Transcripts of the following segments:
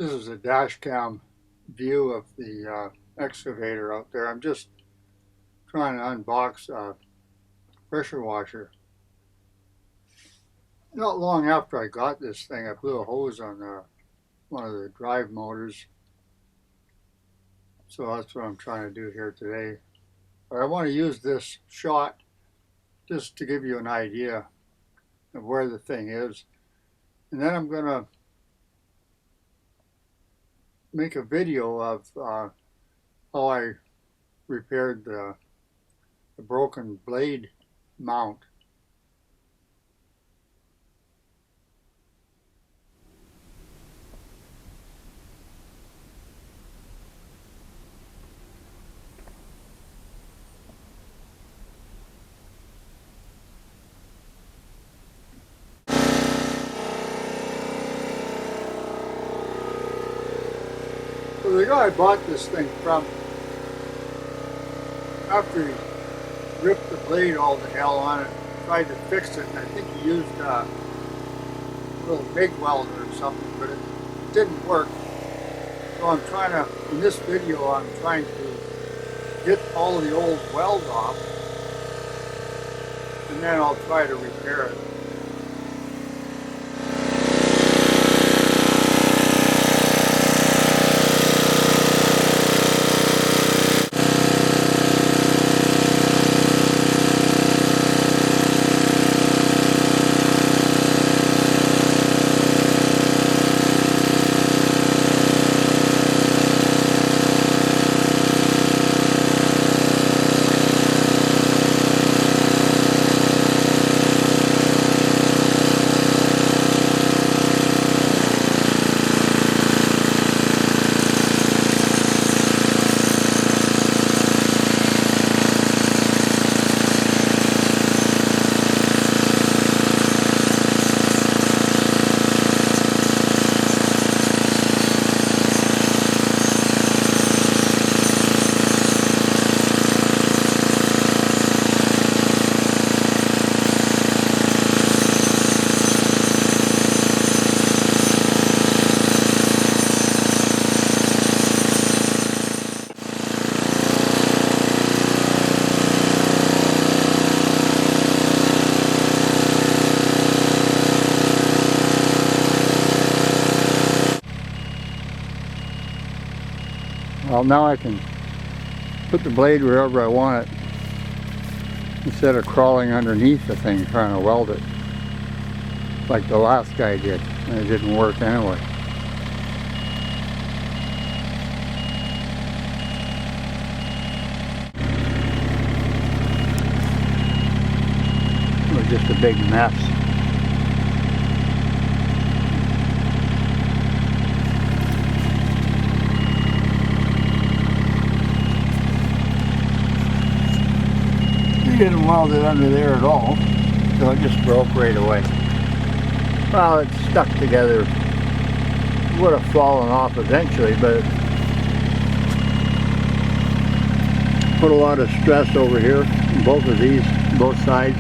This is a dash cam view of the excavator out there. I'm just trying to unbox a pressure washer. Not long after I got this thing, I blew a hose on one of the drive motors. So that's what I'm trying to do here today. But I want to use this shot just to give you an idea of where the thing is. And then I'm going to make a video of how I repaired the broken blade mount. So the guy I bought this thing from, after he ripped the blade all to hell on it, tried to fix it, and I think he used a little MIG welder or something, but it didn't work. So I'm trying to, in this video, I'm trying to get all the old weld off, and then I'll try to repair it. Well, now I can put the blade wherever I want it instead of crawling underneath the thing trying to weld it like the last guy did, and it didn't work anyway. It was just a big mess. He didn't weld it under there at all, so it just broke right away. Well, it's stuck together. It would have fallen off eventually, but it put a lot of stress over here. Both of these, both sides,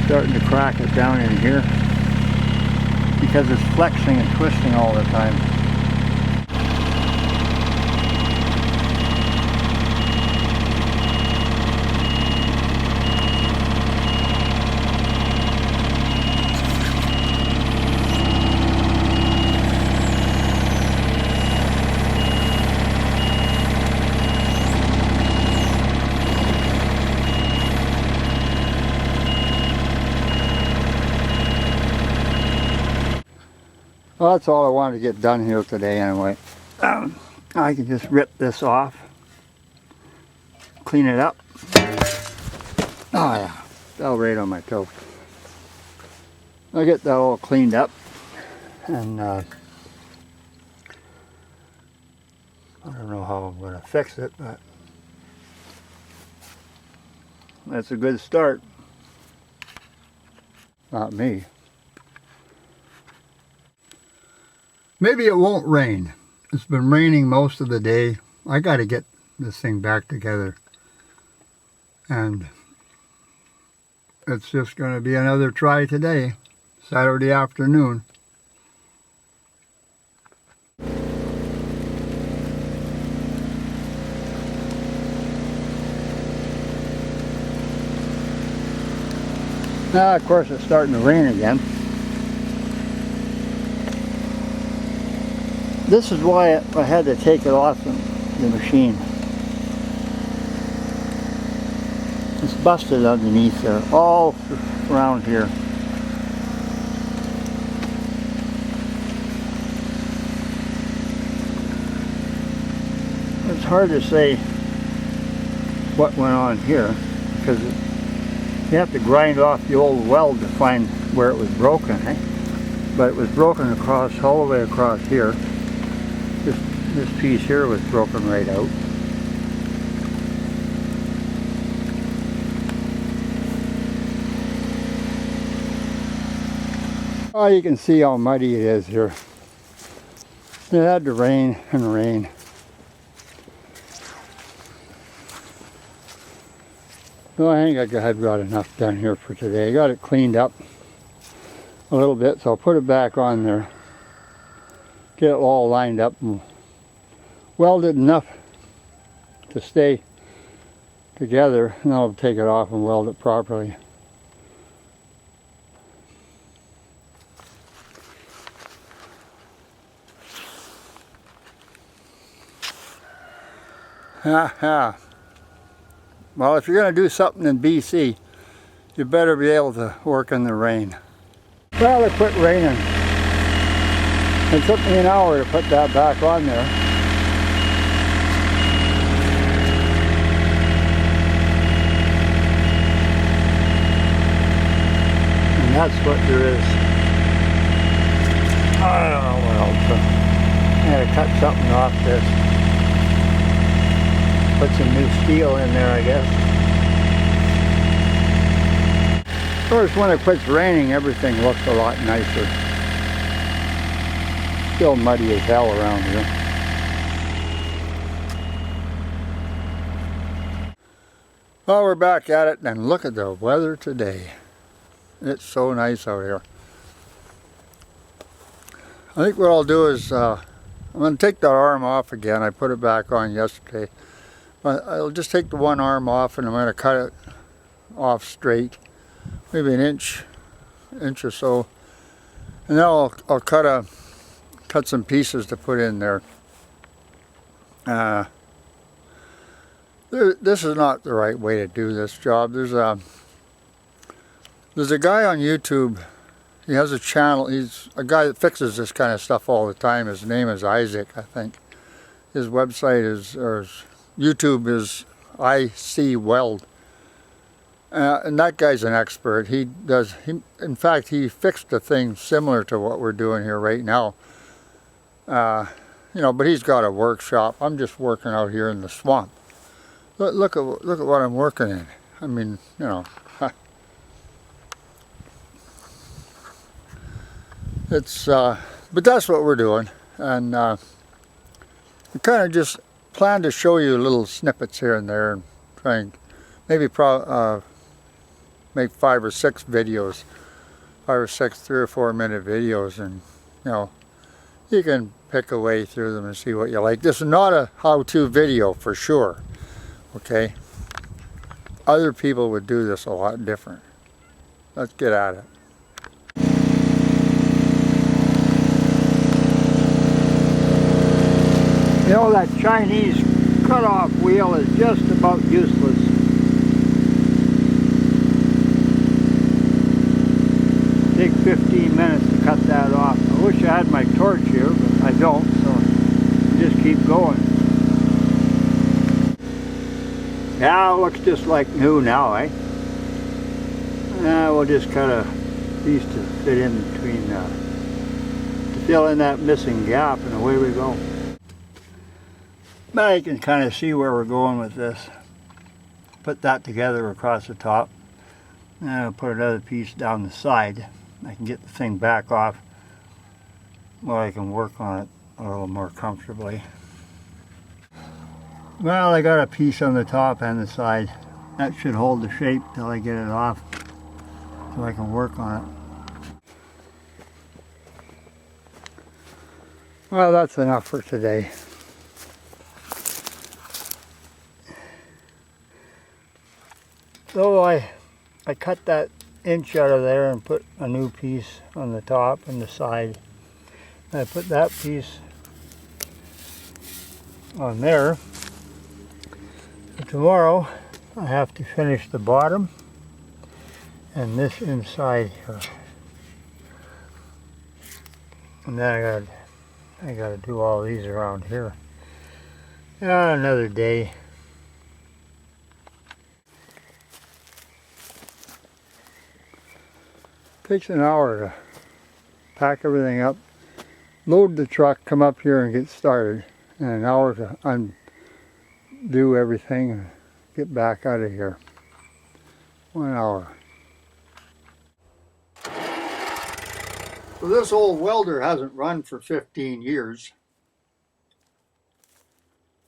starting to crack it down in here because it's flexing and twisting all the time. Well, that's all I wanted to get done here today anyway. I can just rip this off, clean it up. Oh yeah, fell right on my toe. I'll get that all cleaned up, and I don't know how I'm going to fix it, but that's a good start. Not me. Maybe it won't rain. It's been raining most of the day. I got to get this thing back together. And it's just going to be another try today, Saturday afternoon. Now, of course, it's starting to rain again. This is why I had to take it off the machine. It's busted underneath there, all around here. It's hard to say what went on here because you have to grind off the old weld to find where it was broken, eh? But it was broken across, all the way across here. This piece here was broken right out. Oh, you can see how muddy it is here. It had to rain and rain. Well, I think I've got enough done here for today. I got it cleaned up a little bit, so I'll put it back on there. Get it all lined up and weld it enough to stay together, and then I'll take it off and weld it properly. Ha. Well, if you're going to do something in BC, you better be able to work in the rain. Well, it quit raining. It took me an hour to put that back on there. And that's what there is. I don't know what else. I had to cut something off this. Put some new steel in there, I guess. Of course, when it quits raining, everything looks a lot nicer. Still muddy as hell around here. Well, we're back at it, and look at the weather today. It's so nice out here. I think what I'll do is, I'm going to take that arm off again. I put it back on yesterday. I'll just take the one arm off, and I'm going to cut it off straight, maybe an inch or so, and then I'll cut some pieces to put in there. This is not the right way to do this job. There's a guy on YouTube. He has a channel. He's a guy that fixes this kind of stuff all the time. His name is Isaac, I think. His website is, or his YouTube is IC Weld. And that guy's an expert. In fact, he fixed a thing similar to what we're doing here right now. You know, but he's got a workshop. I'm just working out here in the swamp. Look at what I'm working in. I mean, you know, it's but that's what we're doing, and we kind of just plan to show you little snippets here and there, and try and maybe make 5 or 6 videos, 5 or 6 3 or 4 minute videos, and you know, you can pick a way through them and see what you like. This is not a how-to video for sure, okay? Other people would do this a lot different. Let's get at it. You know, that Chinese cutoff wheel is just about useless. Take 15 minutes to cut that off. I wish I had my torch here, but I don't, so I just keep going. Yeah, it looks just like new now, eh? We'll just cut a piece to fit in between, to fill in that missing gap, and away we go. But you can kind of see where we're going with this. Put that together across the top. And I'll put another piece down the side. I can get the thing back off where I can work on it a little more comfortably. Well, I got a piece on the top and the side. That should hold the shape till I get it off so I can work on it. Well, that's enough for today. So I cut that inch out of there and put a new piece on the top and the side. I put that piece on there. But tomorrow I have to finish the bottom and this inside here. And then I gotta do all these around here. Another day. Takes an hour to pack everything up, load the truck, come up here and get started, and an hour to undo everything and get back out of here. 1 hour. So this old welder hasn't run for 15 years.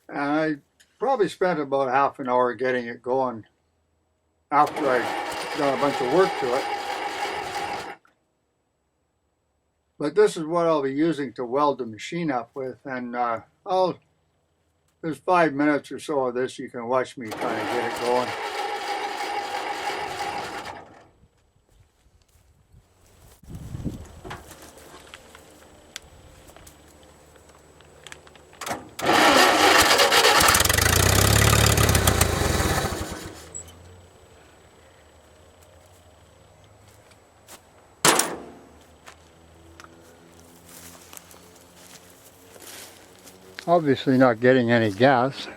And I probably spent about half an hour getting it going after I done a bunch of work to it. But this is what I'll be using to weld the machine up with, and there's 5 minutes or so of this. You can watch me trying to get it going. Obviously not getting any gas.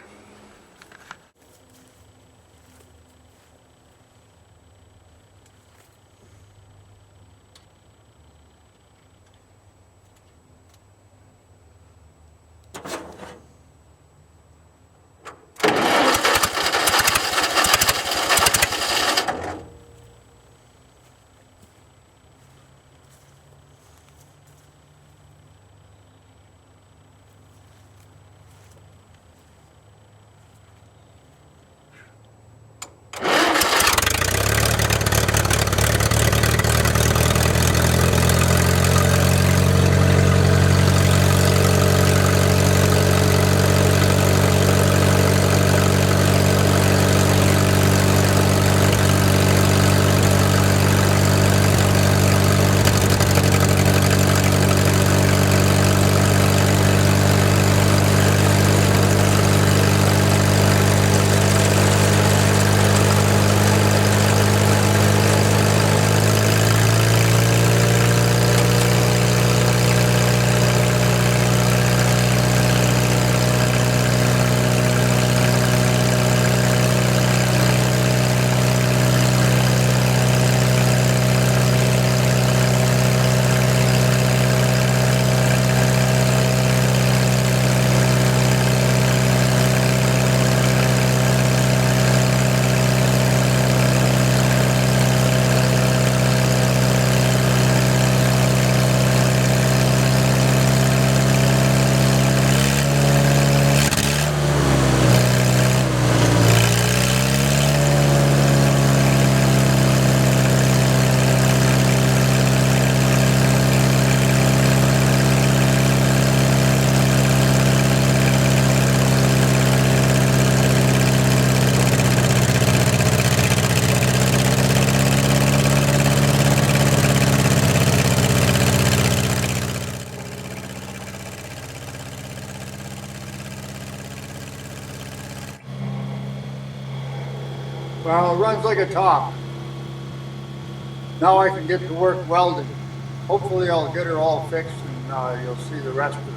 Well, it runs like a top. Now I can get to work welding. Hopefully I'll get her all fixed and you'll see the rest of it.